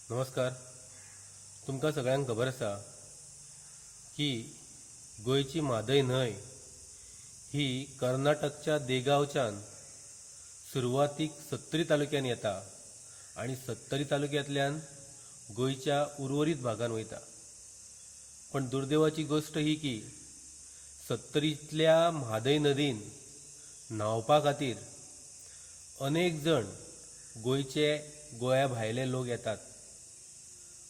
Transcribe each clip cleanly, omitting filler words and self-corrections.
नमस्कार. तुमकां सगळ्यांक खबर आसा की गोंयची म्हादय न्हंय ही कर्नाटकच्या देगांवच्यान सुरवातीक सत्तरी तालुक्यान येता आणि सत्तरी तालुक्यांतल्यान गोंयच्या उर्वरीत भागान वयता. पण दुर्दैवाची गोष्ट ही की सत्तरींतल्या म्हादय नदीन न्हांवपा खातीर अनेक जण गोंया भायले लोक येतात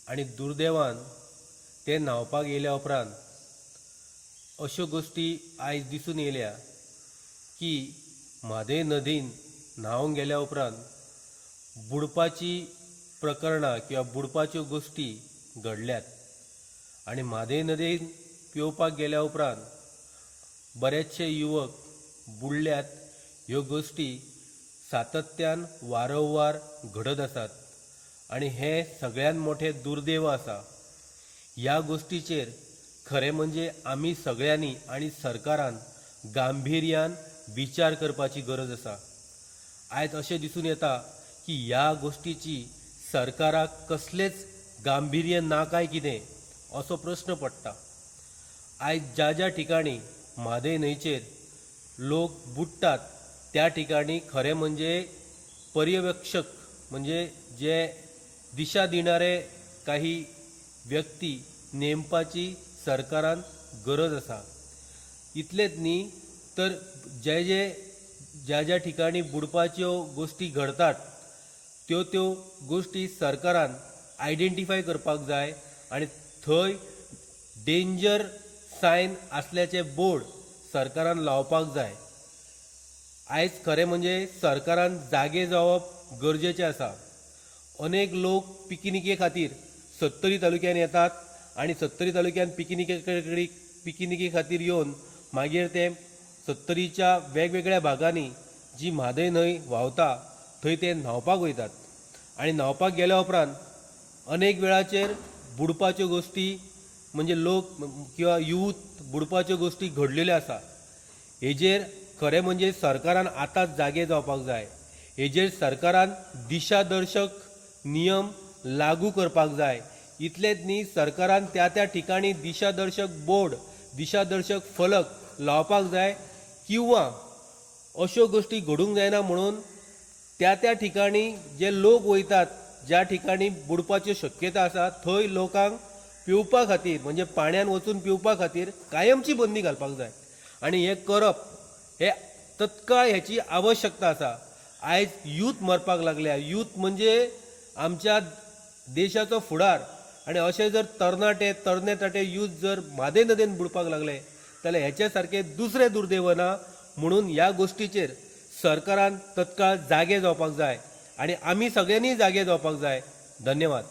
आणि दुर्दैवान ते न्हांवपाक येयल्या उपरांत अश्यो गोष्टी आयज दिसून येयल्या की म्हादय नदीन न्हांवूंक गेल्या उपरांत बुडपाची प्रकरणां किंवा बुडपाच्यो गोष्टी घडल्यात आणि म्हादय नदीन पेंवपाक गेल्या उपरांत बरेचशे युवक बुडल्यात. ह्यो गोष्टी सातत्यान वारंवार घडत आसात आणि हे सगळ्यात मोठे दुर्दैव आसा. ह्या गोष्टीचेर खरें म्हणजे आमी सगळ्यांनी आणि सरकारान गांभीर्यान विचार करपाची गरज आसा. आयज अशें दिसून येता की ह्या गोष्टीची सरकाराक कसलेच गांभीर्य ना काय कितें असो प्रश्न पडटा. आयज ज्या ज्या ठिकाणी म्हादय न्हंयचेर लोक बुडटात त्या ठिकाणी खरें म्हणजे पर्यवेक्षक म्हणजे जे दिशा दिणारे काही व्यक्ती नेमपाची सरकारान गरज आसा. इतलेच न्ही तर ज्या ज्या ठिकाणी बुडपाच्यो गोष्टी घडतात त्यो गोष्टी सरकारान आयडेंटिफाय करपाक जाय आणि थंय डेंजर सायन असल्याचे बोर्ड सरकारान लावपाक जाय. आयज खरें म्हणजे सरकारान जागे जावप गरजेचें आसा. अनेक लोक पिकनिके खातीर सत्तरी तालुक्यान येतात आणि सत्तरी तालुक्यान पिकनिके खातीर येवन मागीर ते सत्तरीच्या वेगवेगळ्या भागांनी जी म्हादय न्हंय व्हांवता थंय ते न्हांवपाक वयतात आणि न्हांवपाक गेल्या उपरांत अनेक वेळाचेर बुडपाच्यो गोष्टी म्हणजे लोक किंवा यूथ बुडपाच्यो गोष्टी घडलेल्यो आसा. हेजेर खरें म्हणजे सरकारान आतांच जागे जावपाक जाय. हेजेर सरकारान दिशादर्शक नियम लागू करपाक जाय. इतलेच न्ही सरकारान त्या त्या ठिकाणी दिशादर्शक बोर्ड दिशादर्शक फलक लावपाक जाय किंवा अश्यो गोष्टी घडूंक जायना म्हणून त्या त्या ठिकाणी जे लोक वयतात ज्या ठिकाणी बुडपाच्यो शक्यता आसा थंय लोकांक पिवपा खातीर म्हणजे पाण्यान वचून पिवपा खातीर कायमची बंदी घालपाक जाय आणि हे करप हे तत्काळ हेची आवश्यकता आसा. आयज यूथ मरपाक लागल्या. यूथ म्हणजे आमच्या देशाचो फुडार आणि अशे जर तरणे ताटे यूथ जर म्हादय नदीन बुडपाक लागले जाल्यार हेचे सारखे दुसरे दुर्दैव ना. म्हणून ह्या गोष्टीचेर सरकारान तत्काळ जागे जावपाक जाय आणि आमी सगळ्यांनी जागे जावपाक जाय. धन्यवाद.